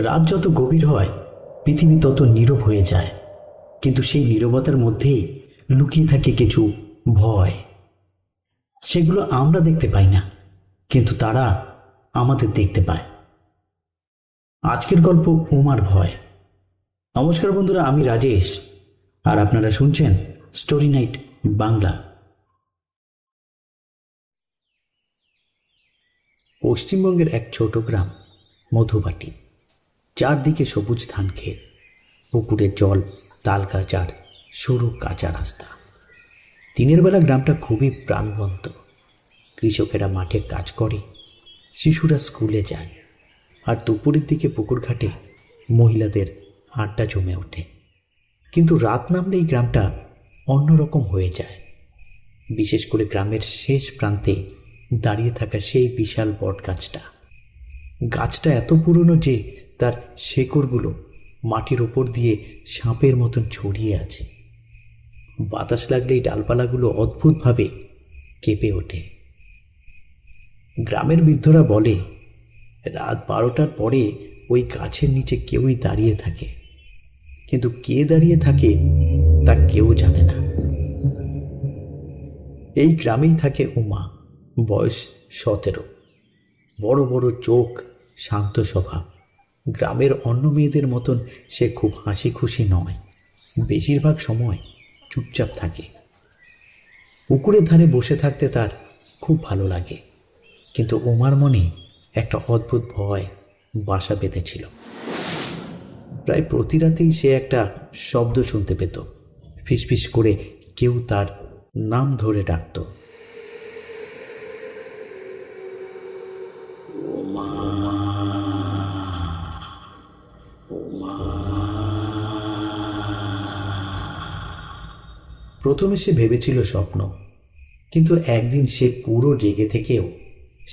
রাত যত গভীর হয় পৃথিবী তত নীরব হয়ে যায়, কিন্তু সেই নীরবতার মধ্যেই লুকিয়ে থাকে কিছু ভয়। সেগুলো আমরা দেখতে পাই না, কিন্তু তারা আমাদের দেখতে পায়। আজকের গল্প উমার ভয়। নমস্কার বন্ধুরা, আমি রাজেশ, আর আপনারা শুনছেন স্টোরি নাইট বাংলা। পশ্চিমবঙ্গের এক ছোট গ্রাম মধুবাটি, চারদিকে সবুজ ধান ক্ষেত, পুকুরের জল, তাল গাছ আর সরু কাঁচা রাস্তা। দিনের বেলা গ্রামটা খুবই প্রাণবন্ত। কৃষকেরা মাঠে কাজ করে, শিশুরা স্কুলে যায়, আর দুপুরের দিকে পুকুর ঘাটে মহিলাদের আড্ডা জমে ওঠে। কিন্তু রাত নামলেই গ্রামটা অন্যরকম হয়ে যায়। বিশেষ করে গ্রামের শেষ প্রান্তে দাঁড়িয়ে থাকা সেই বিশাল বট গাছটা। গাছটা এত পুরনো যে তার শেকড়গুলো মাটির ওপর দিয়ে সাপের মতন ছড়িয়ে আছে। বাতাস লাগলেই ডালপালাগুলো অদ্ভুতভাবে কেঁপে ওঠে। গ্রামের বৃদ্ধরা বলে, রাত 12টার পরে ওই গাছের নিচে কেউই দাঁড়িয়ে থাকে, কিন্তু কে দাঁড়িয়ে থাকে তা কেউ জানে না। এই গ্রামেই থাকে উমা, বয়স 17। বড় বড় চোখ, শান্ত স্বভাব। গ্রামের অন্য মেয়েদের মতন সে খুব হাসি খুশি নয়, বেশিরভাগ সময় চুপচাপ থাকে। পুকুরের ধারে বসে থাকতে তার খুব ভালো লাগে, কিন্তু উমার মনে একটা অদ্ভুত ভয় বাসা বেঁধেছিল। প্রায় প্রতি রাতেই সে একটা শব্দ শুনতে পেত। ফিসফিস করে কেউ তার নাম ধরে ডাকত, উমা, উমা। প্রথমে সে ভেবেছিল স্বপ্ন, কিন্তু একদিন সে পুরো জেগে থেকেও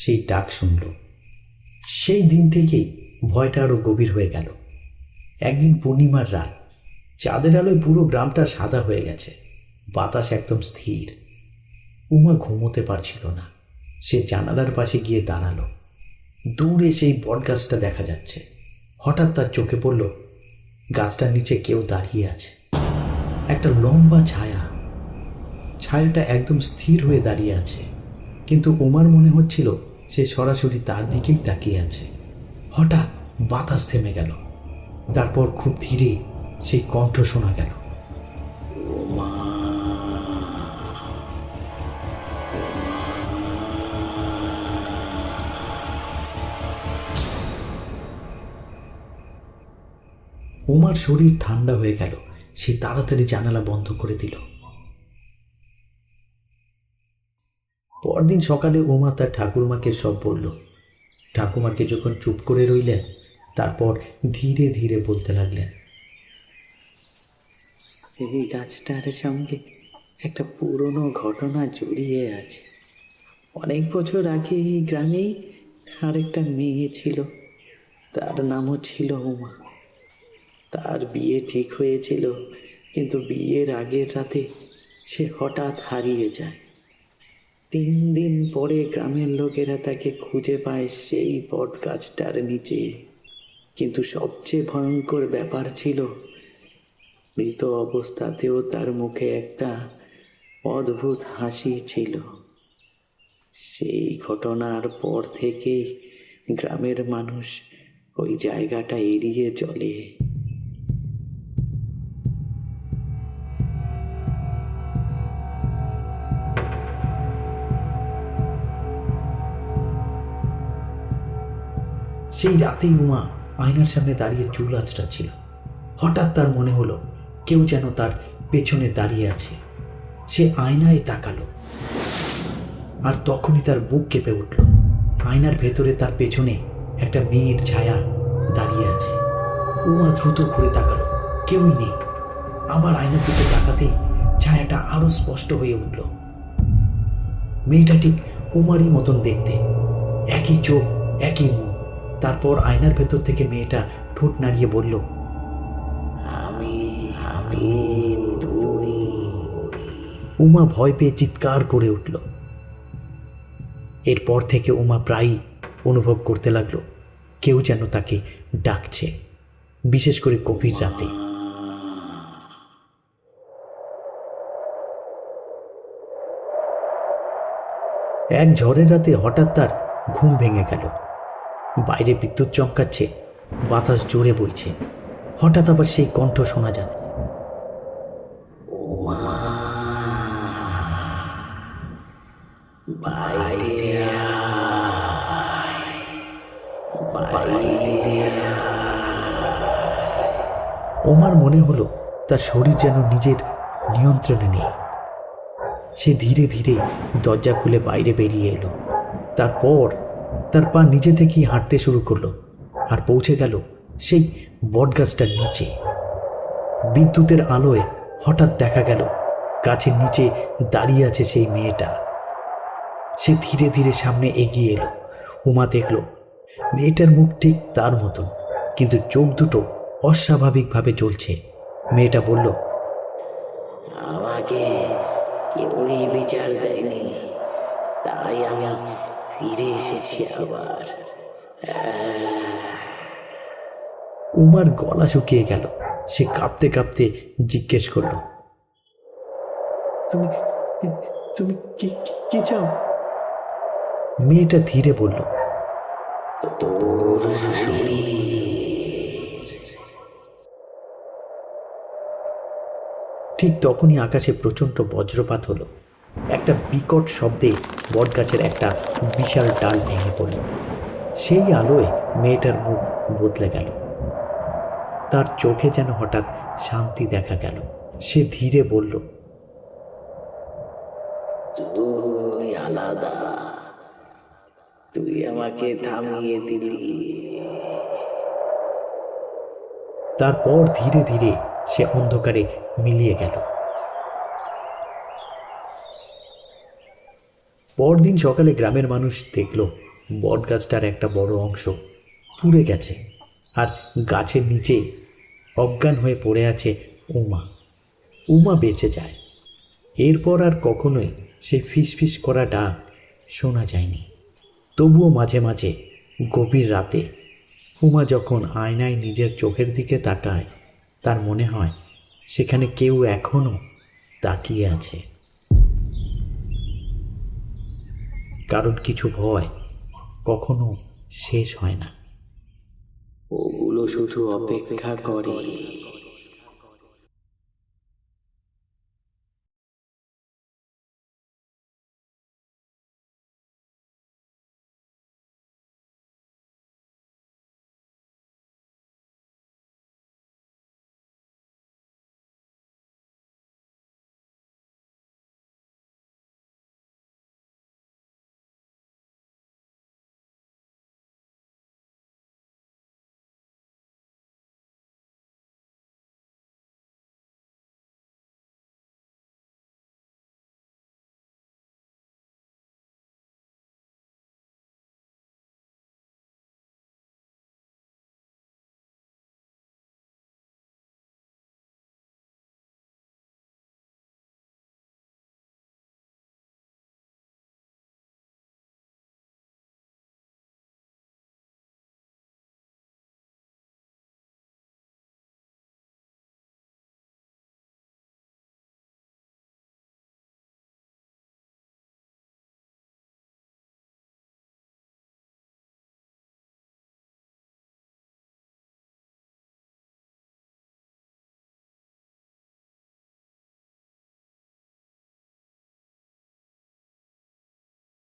সেই ডাক শুনল। সেই দিন থেকেই ভয়টা আরো গভীর হয়ে গেল। একদিন পূর্ণিমার রাত, চাঁদের আলোয় পুরো গ্রামটা সাদা হয়ে গেছে, বাতাস একদম স্থির। উমা ঘুমোতে পারছিল না। সে জানালার পাশে গিয়ে দাঁড়ালো। দূরে সেই বট গাছটা দেখা যাচ্ছে। হঠাৎ তার চোখে পড়ল গাছটার নিচে কেউ দাঁড়িয়ে আছে। একটা লম্বা ছায়া। ছায়াটা একদম স্থির হয়ে দাঁড়িয়ে আছে, কিন্তু উমার মনে হচ্ছিল সে সরাসরি তার দিকেই তাকিয়ে আছে। হঠাৎ বাতাস থেমে গেল। তারপর খুব ধীরে সেই কণ্ঠ শোনা গেল, উমা। উমার শরীর ঠান্ডা হয়ে গেল। সে তাড়াতাড়ি জানালা বন্ধ করে দিল। পরদিন সকালে উমা তার ঠাকুরমাকে সব বলল। ঠাকুমা কিছুক্ষণ চুপ করে রইলেন, তারপর ধীরে ধীরে বলতে লাগলেন, এই গাছটার সঙ্গে একটা পুরনো ঘটনা জড়িয়ে আছে। অনেক বছর আগে এই গ্রামেই আরেকটা মেয়ে ছিল, তার নামও ছিল উমা। তার বিয়ে ঠিক হয়েছিল, কিন্তু বিয়ের আগের রাতে সে হঠাৎ হারিয়ে যায়। 3 দিন পরে গ্রামের লোকেরা তাকে খুঁজে পায় সেই বট গাছটার নিচে। কিন্তু সবচেয়ে ভয়ঙ্কর ব্যাপার ছিল, মৃত অবস্থাতেও তার মুখে একটা অদ্ভুত হাসি ছিল। সেই ঘটনার পর থেকেই গ্রামের মানুষ ওই জায়গাটা এড়িয়ে চলে। সেই রাতেই উমা আয়নার সামনে দাঁড়িয়ে চুল আঁচড়াচ্ছিল। হঠাৎ তার মনে হলো কেউ যেন তার পেছনে দাঁড়িয়ে আছে। সে আয়নায় তাকালো, আর তখনই তার বুক কেঁপে উঠল। আয়নার ভেতরে তার পেছনে একটা মেয়ের ছায়া দাঁড়িয়ে আছে। উমা দ্রুত ঘুরে তাকালো, কেউই নেই। আবার আয়নার দিকে তাকাতেই ছায়াটা আরো স্পষ্ট হয়ে উঠল। মেয়েটা ঠিক উমারই মতন দেখতে, একই চোখ, একই মুখ। তারপর আয়নার ভেতর থেকে মেয়েটা ঠোঁট নাড়িয়ে বলল, আমি আমি তুই। উমা ভয় পেয়ে চিৎকার করে উঠল। এরপর থেকে উমা প্রায়ই অনুভব করতে লাগলো কেউ যেন তাকে ডাকছে, বিশেষ করে গভীর রাতে। এক ঝড়ের রাতে হঠাৎ তার ঘুম ভেঙে গেল। বাইরে বিদ্যুৎ চমকাচ্ছে, বাতাস জোরে বইছে। হঠাৎ আবার সেই কণ্ঠ শোনা যাচ্ছে, ওমার মনে হলো তার শরীর যেন নিজের নিয়ন্ত্রণে নেই। সে ধীরে ধীরে দরজা খুলে বাইরে বেরিয়ে এলো। তারপর তার পা নিজে থেকেই হাঁটতে শুরু করলো আর পৌঁছে গেল সেই বটগাছটার নিচে। বিদ্যুতের আলোয় হঠাৎ দেখা গেল গাছের নিচে দাঁড়িয়ে আছে সেই মেয়েটা। সে ধীরে ধীরে সামনে এগিয়ে এলো। উমা দেখল মেয়েটার মুখ ঠিক তার মতন, কিন্তু চোখ দুটো অস্বাভাবিকভাবে জ্বলছে। মেয়েটা বলল, আমাকে কেউই বিচার দেয়নি, তাই আমি ফিরে এসেছি আবার। উমার গলা শুকিয়ে গেল। সে কাঁপতে কাঁপতে জিজ্ঞেস করল, তুমি তুমি কি চাও? মেয়েটা ধীরে বলল, তোর শরীর। ঠিক তখনই আকাশে প্রচণ্ড বজ্রপাত হলো। একটা বিকট শব্দে বটগাছের একটা বিশাল ডাল ভেঙে পড়ল। সেই আলোয় মেয়েটার মুখ বদলে গেল। তার চোখে যেন হঠাৎ শান্তি দেখা গেল। সে ধীরে বলল, তুই আলাদা, তুই আমাকে থামিয়ে দিলি। তারপর ধীরে ধীরে সে অন্ধকারে মিলিয়ে গেল। পরদিন সকালে গ্রামের মানুষ দেখল বটগাছটার একটা বড় অংশ পুড়ে গেছে, আর গাছের নিচে অজ্ঞান হয়ে পড়ে আছে উমা। উমা বেঁচে যায়। এরপর আর কখনোই সেই ফিসফিস করা ডাক শোনা যায়নি। তবুও মাঝে মাঝে গভীর রাতে উমা যখন আয়নায় নিজের চোখের দিকে তাকায়, তার মনে হয় সেখানে কেউ এখনো তাকিয়ে আছে। কারণ কিছু ভয় কখনো শেষ হয় না, ওগুলো শুধু অপেক্ষা করে।